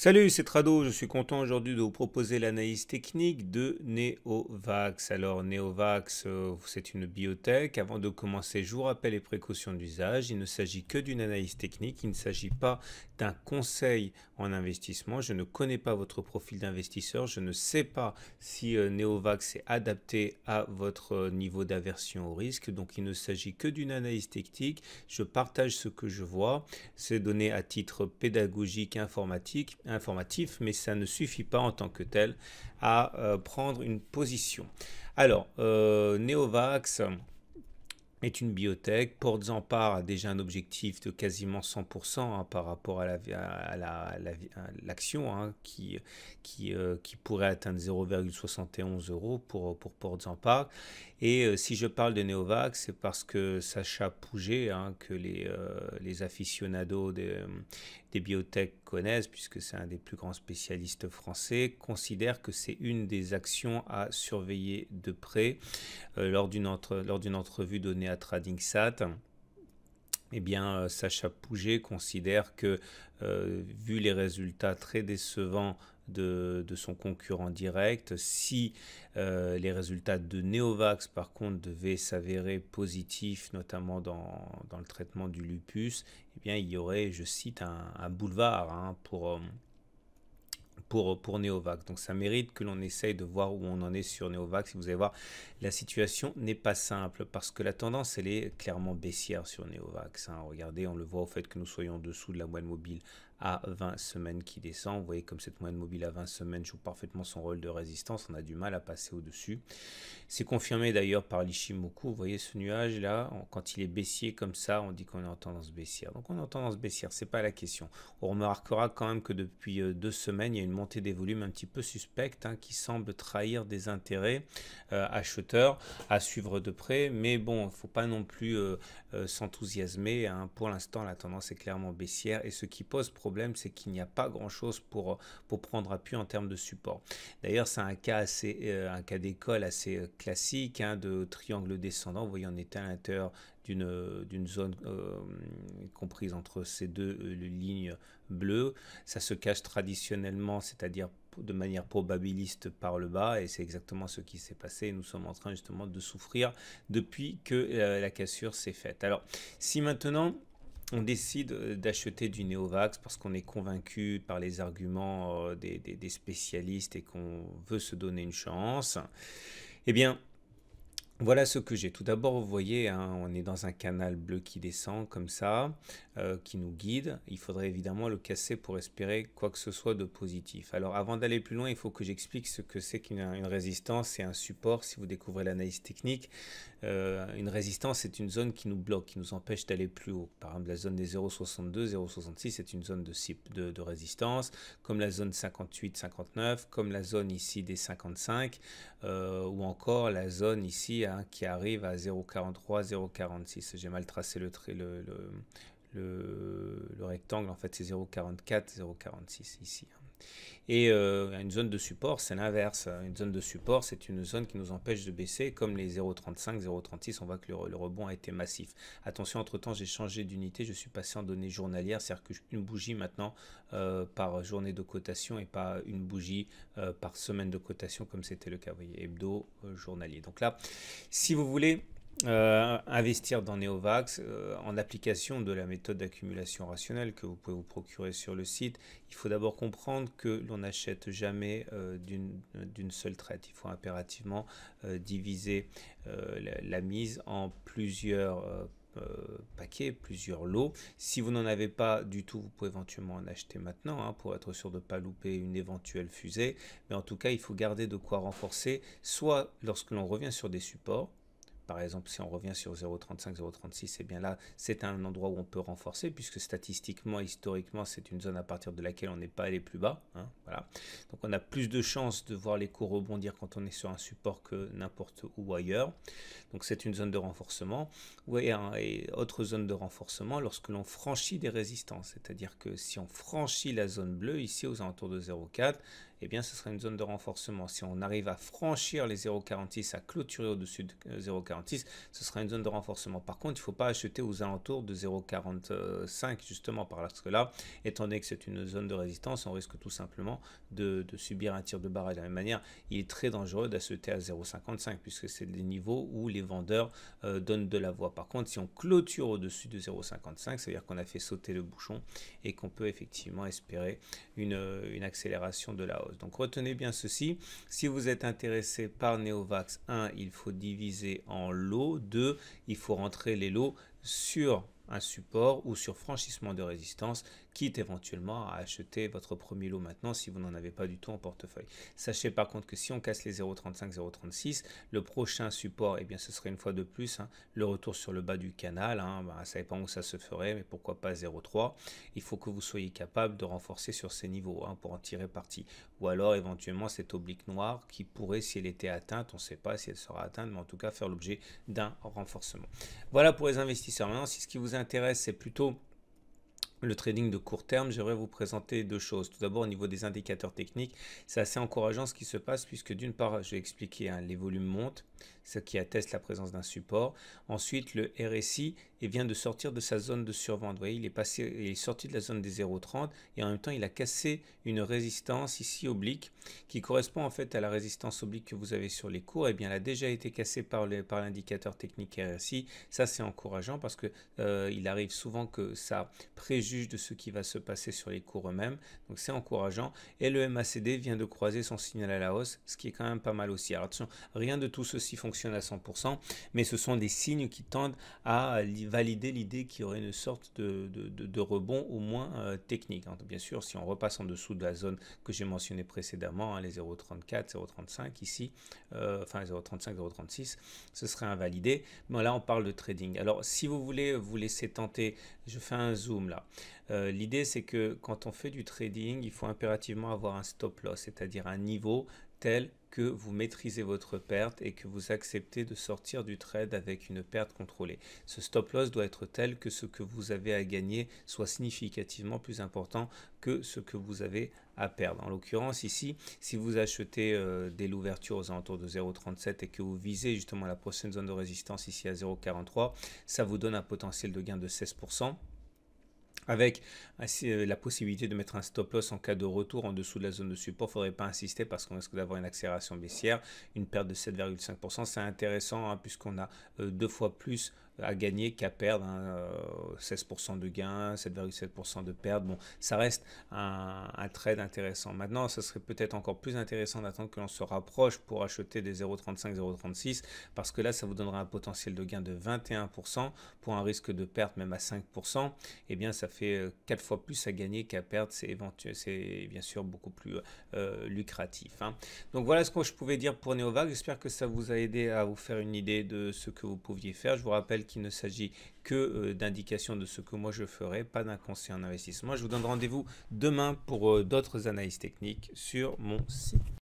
Salut, c'est Trado. Je suis content aujourd'hui de vous proposer l'analyse technique de Neovax. Alors, Neovax, c'est une biotech. Avant de commencer, je vous rappelle les précautions d'usage. Il ne s'agit que d'une analyse technique. Il ne s'agit pas d'un conseil en investissement. Je ne connais pas votre profil d'investisseur. Je ne sais pas si Neovax est adapté à votre niveau d'aversion au risque. Donc, il ne s'agit que d'une analyse technique. Je partage ce que je vois. C'est donné à titre pédagogique, informatif, mais ça ne suffit pas en tant que tel à prendre une position. Alors, Neovax est une biotech. Portzamparc a déjà un objectif de quasiment 100% par rapport à l'action qui pourrait atteindre 0,71 euros pour Portzamparc. Et si je parle de Neovax, c'est parce que Sacha Pouget, que les aficionados des biotech connaissent, puisque c'est un des plus grands spécialistes français, considère que c'est une des actions à surveiller de près. Lors d'une entrevue donnée à TradingSat, eh bien, Sacha Pouget considère que, vu les résultats très décevants de son concurrent direct, si les résultats de Neovax, par contre, devaient s'avérer positifs, notamment dans le traitement du lupus, eh bien, il y aurait, je cite, un boulevard pour Neovax. Donc ça mérite que l'on essaye de voir où on en est sur Neovax. Et vous allez voir, la situation n'est pas simple parce que la tendance, elle est clairement baissière sur Neovax. Regardez, on le voit au fait que nous soyons en dessous de la moyenne mobile à 20 semaines qui descend. Vous voyez comme cette moyenne mobile à 20 semaines joue parfaitement son rôle de résistance. On a du mal à passer au-dessus. C'est confirmé d'ailleurs par l'Ishimoku. Vous voyez ce nuage là, quand il est baissier comme ça, on dit qu'on est en tendance baissière. Donc on est en tendance baissière, c'est pas la question. On remarquera quand même que depuis 2 semaines, il y a une montée des volumes un petit peu suspecte qui semble trahir des intérêts acheteurs à suivre de près. Mais bon, il ne faut pas non plus s'enthousiasmer. Pour l'instant, la tendance est clairement baissière. Et ce qui pose problème, c'est qu'il n'y a pas grand-chose pour prendre appui en termes de support. D'ailleurs, c'est un cas d'école assez classique de triangle descendant. Vous voyez, on était à l'intérieur d'une zone comprise entre ces deux lignes bleues. Ça se cache traditionnellement, c'est-à-dire de manière probabiliste par le bas, et c'est exactement ce qui s'est passé. Nous sommes en train justement de souffrir depuis que la cassure s'est faite. Alors, si maintenant on décide d'acheter du Neovax parce qu'on est convaincu par les arguments des spécialistes et qu'on veut se donner une chance, eh bien, voilà ce que j'ai. Tout d'abord, vous voyez, on est dans un canal bleu qui descend comme ça, qui nous guide. Il faudrait évidemment le casser pour espérer quoi que ce soit de positif. Alors, avant d'aller plus loin, il faut que j'explique ce que c'est qu'une résistance et un support. Si vous découvrez l'analyse technique, une résistance, c'est une zone qui nous bloque, qui nous empêche d'aller plus haut. Par exemple, la zone des 0,62, 0,66, c'est une zone de résistance, comme la zone 58, 59, comme la zone ici des 55, ou encore la zone ici qui arrive à 0,43, 0,46. J'ai mal tracé le rectangle, en fait c'est 0,44, 0,46 ici. Et une zone de support, c'est l'inverse. Une zone de support, c'est une zone qui nous empêche de baisser, comme les 0,35, 0,36, on voit que le rebond a été massif. Attention, entre-temps, j'ai changé d'unité, je suis passé en données journalières, c'est-à-dire qu'une bougie maintenant par journée de cotation et pas une bougie par semaine de cotation, comme c'était le cas, vous voyez, hebdo, journalier. Donc là, si vous voulez investir dans Neovax en application de la méthode d'accumulation rationnelle que vous pouvez vous procurer sur le site, il faut d'abord comprendre que l'on n'achète jamais d'une seule traite. Il faut impérativement diviser la mise en plusieurs paquets, plusieurs lots. Si vous n'en avez pas du tout, vous pouvez éventuellement en acheter maintenant pour être sûr de ne pas louper une éventuelle fusée. Mais en tout cas, il faut garder de quoi renforcer, soit lorsque l'on revient sur des supports. Par exemple, si on revient sur 0,35, 0,36, eh bien là, c'est un endroit où on peut renforcer, puisque statistiquement, historiquement, c'est une zone à partir de laquelle on n'est pas allé plus bas. Voilà. Donc on a plus de chances de voir les cours rebondir quand on est sur un support que n'importe où ailleurs. Donc c'est une zone de renforcement. Et autre zone de renforcement, lorsque l'on franchit des résistances, c'est-à-dire que si on franchit la zone bleue, ici aux alentours de 0,4, eh bien ce sera une zone de renforcement. Si on arrive à franchir les 0,46, à clôturer au-dessus de 0,46, ce sera une zone de renforcement. Par contre, il ne faut pas acheter aux alentours de 0,45 justement parce que là, étant donné que c'est une zone de résistance, on risque tout simplement de subir un tir de barrage. De la même manière, il est très dangereux d'acheter à 0,55 puisque c'est des niveaux où les vendeurs donnent de la voix. Par contre, si on clôture au-dessus de 0,55, ça veut dire qu'on a fait sauter le bouchon et qu'on peut effectivement espérer une accélération de la hausse. Donc retenez bien ceci, si vous êtes intéressé par Neovax, 1, il faut diviser en lots, 2, il faut rentrer les lots sur un support ou sur franchissement de résistance, quitte éventuellement à acheter votre premier lot maintenant si vous n'en avez pas du tout en portefeuille. Sachez par contre que si on casse les 0,35, 0,36, le prochain support, eh bien, ce serait une fois de plus le retour sur le bas du canal. Ça dépend où ça se ferait, mais pourquoi pas 0,3. Il faut que vous soyez capable de renforcer sur ces niveaux pour en tirer parti. Ou alors éventuellement cette oblique noire qui pourrait, si elle était atteinte, on ne sait pas si elle sera atteinte, mais en tout cas faire l'objet d'un renforcement. Voilà pour les investisseurs. Maintenant, si ce qui vous intéresse, c'est plutôt le trading de court terme, j'aimerais vous présenter deux choses. Tout d'abord, au niveau des indicateurs techniques, c'est assez encourageant ce qui se passe puisque d'une part, je vais expliquer, les volumes montent, ce qui atteste la présence d'un support. Ensuite, le RSI vient de sortir de sa zone de survente. Vous voyez, il est sorti de la zone des 0,30 et en même temps, il a cassé une résistance ici oblique qui correspond en fait à la résistance oblique que vous avez sur les cours. Eh bien, elle a déjà été cassée par l'indicateur technique RSI. Ça, c'est encourageant parce que il arrive souvent que ça préjuge de ce qui va se passer sur les cours eux-mêmes. Donc, c'est encourageant. Et le MACD vient de croiser son signal à la hausse, ce qui est quand même pas mal aussi. Alors, attention, rien de tout ceci fonctionne à 100%, mais ce sont des signes qui tendent à valider l'idée qu'il y aurait une sorte de rebond au moins technique. Bien sûr, si on repasse en dessous de la zone que j'ai mentionnée précédemment, les 0,34, 0,35 ici, enfin 0,35, 0,36, ce serait invalidé. Mais là, on parle de trading. Alors, si vous voulez vous laisser tenter, je fais un zoom là. L'idée, c'est que quand on fait du trading, il faut impérativement avoir un stop loss, c'est-à-dire un niveau tel que vous maîtrisez votre perte et que vous acceptez de sortir du trade avec une perte contrôlée. Ce stop loss doit être tel que ce que vous avez à gagner soit significativement plus important que ce que vous avez à perdre. En l'occurrence ici, si vous achetez dès l'ouverture aux alentours de 0,37 et que vous visez justement la prochaine zone de résistance ici à 0,43, ça vous donne un potentiel de gain de 16%. Avec la possibilité de mettre un stop loss en cas de retour en dessous de la zone de support, il ne faudrait pas insister parce qu'on risque d'avoir une accélération baissière, une perte de 7,5%. C'est intéressant puisqu'on a 2 fois plus à gagner qu'à perdre, 16% de gain, 7,7% de perte. Bon, ça reste un trade intéressant. Maintenant, ça serait peut-être encore plus intéressant d'attendre que l'on se rapproche pour acheter des 0,35, 0,36 parce que là, ça vous donnera un potentiel de gain de 21% pour un risque de perte même à 5%. Eh bien, ça fait 4 fois plus à gagner qu'à perdre. C'est bien sûr beaucoup plus lucratif. Donc voilà ce que je pouvais dire pour Neovax. J'espère que ça vous a aidé à vous faire une idée de ce que vous pouviez faire. Je vous rappelle qu'il ne s'agit que d'indications de ce que moi je ferai, pas d'un conseil en investissement. Je vous donne rendez-vous demain pour d'autres analyses techniques sur mon site.